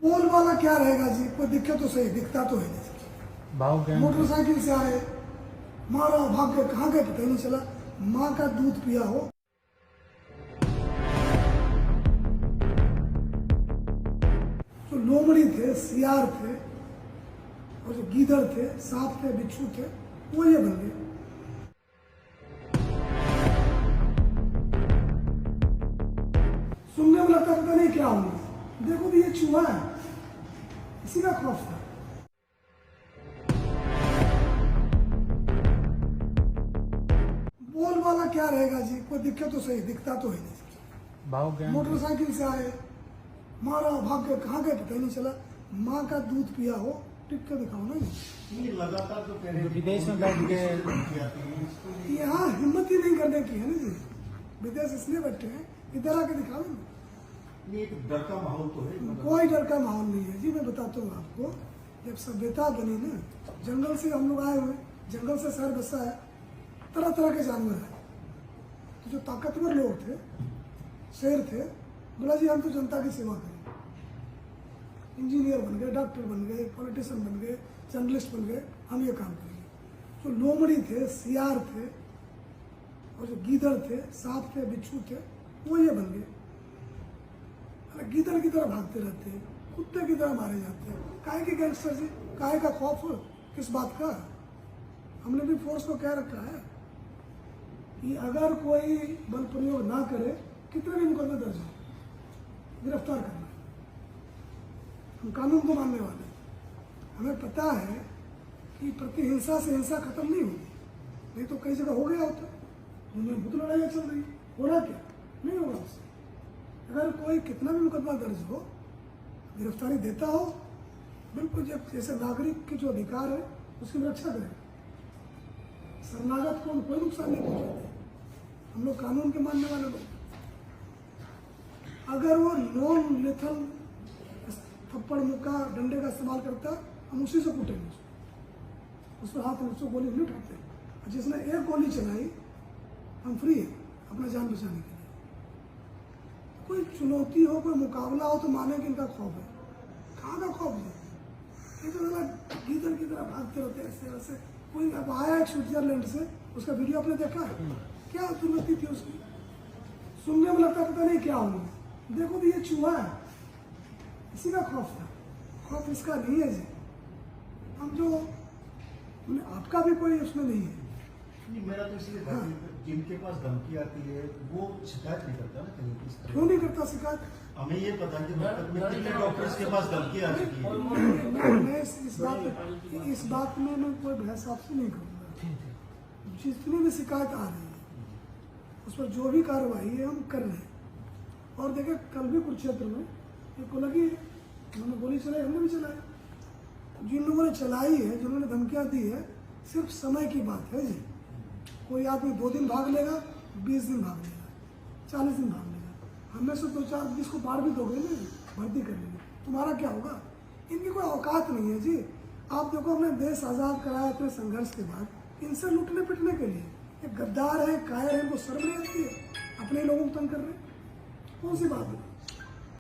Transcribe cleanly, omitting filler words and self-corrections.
पोल वाला क्या रहेगा जी, कोई दिखे तो सही, दिखता तो है नहीं। भाव क्या मोटरसाइकिल से आए, मारा, भाग के कहाँ गए पता ही नहीं चला। माँ का दूध पिया हो। जो लोमड़ी थे, सियार थे, और जो गीदड़ थे, सांप थे, बिच्छू थे, वो ये बन गए। सुनने में लगता पता नहीं क्या होगा, देखो तो ये चूहा है, इसी का खौफ था। पोल वाला क्या रहेगा जी, कोई दिखे तो सही, दिखता तो है नहीं। भाव क्या मोटरसाइकिल से आए, मारा, भाग के कहाँ गए पता ही नहीं चला। माँ का दूध पिया हो, टिक के दिखाओ ना जी। ये लगातार जो कह रहे हैं विदेश में बैठ के यहाँ हिम्मत ही नहीं करने की है ना जी। विदेश इसलिए बैठे हैं, इधर आके दिखाओ ना। ये एक डर का माहौल तो है। कोई डर का माहौल नहीं है जी। मैं बताता हूँ आपको, जब सभ्यता बनी ना, जंगल से हम लोग आए हुए, जंगल से शहर बसा है, तरह तरह के जानवर हैं। तो जो ताकतवर लोग थे, शेर थे, बोला जी हम तो जनता की सेवा करें। इंजीनियर बन गए, डॉक्टर बन गए, पॉलिटिशियन बन गए, जर्नलिस्ट बन गए, हम ये काम करेंगे। जो लोमड़ी थे, सियार थे, और जो गीदड़ थे, सांप थे, बिच्छू थे, वो ये बन गए। अरे गीदड़ की तरह भागते रहते हैं, कुत्ते की तरह मारे जाते हैं। काहे के गैंगस्टर जी, काहे का खौफ, किस बात का? हमने भी फोर्स को कह रखा है कि अगर कोई बल प्रयोग ना करे, कितने भी मुकदमे दर्ज हो, गिरफ्तार करना। हम कानून को मानने वाले हैं। हमें पता है कि प्रतिहिंसा से हिंसा खत्म नहीं होगी, नहीं तो कई जगह हो गया होता। उनमें बहुत लड़ाइयाँ चल रही, होना क्या नहीं होगा उससे। अगर कोई कितना भी मुकदमा दर्ज हो, गिरफ्तारी देता हो, बिल्कुल जब जैसे नागरिक के जो अधिकार है उसकी रक्षा करें। शरणागत को कोई नुकसान नहीं पहुंचाते। हम लोग कानून के मानने वाले लोग। अगर वो नॉन लेथल थप्पड़, मुक्का, डंडे का इस्तेमाल करता, हम उसी से कूटेंगे उसको। उस पर हाथ में उसको गोली नहीं उठाते। जिसने एक गोली चलाई, हम फ्री है अपना जान बचाने के लिए। कोई चुनौती हो, कोई मुकाबला हो तो माने कि इनका खौफ है। कहाँ का खौफ है? ये तो गीदड़ की तरह भागते रहते हैं ऐसे वैसे। कोई अब आया है स्विट्जरलैंड से, उसका वीडियो आपने देखा है? क्या चुनौती थी उसकी? सुनने में लगता पता नहीं क्या होगा, देखो तो ये चूहा है, इसी का खौफ था। खौफ इसका नहीं है जी। हम जो आपका भी कोई उसमें नहीं है। नहीं, मेरा तो इसलिए था कि जिनके पास धमकी आती है वो शिकायत नहीं करता ना कहीं इस तरह। क्यों नहीं करता शिकायत? हमें ये पता कि कितने डॉक्टर्स के पास धमकी आ चुकी है। मैं इस बात में मैं कोई बहस आपसे नहीं करूँगा। जितनी भी शिकायत आ रही है, उस पर जो भी कार्रवाई है हम कर रहे हैं। और देखिए कल भी कुरुक्षेत्र में एक को लगी, उन्होंने गोली चलाई, हमने भी चलाई। जिन लोगों ने चलाई है, जिन्होंने धमकियाँ दी है, सिर्फ समय की बात है जी। कोई आदमी 2 दिन भाग लेगा, 20 दिन भाग लेगा, 40 दिन भाग लेगा। हमें से 2-4 को बाढ़ भी दोगे ना, भर्ती कर लेंगे, तुम्हारा क्या होगा? इनकी कोई औकात नहीं है जी। आप देखो, अपने देश आज़ाद कराया अपने संघर्ष के बाद, इनसे लुटने पिटने के लिए ये गद्दार है, कायर है, इनको शर्म नहीं आती है? अपने लोगों को तंग कर रहे हैं, कौन सी बात है?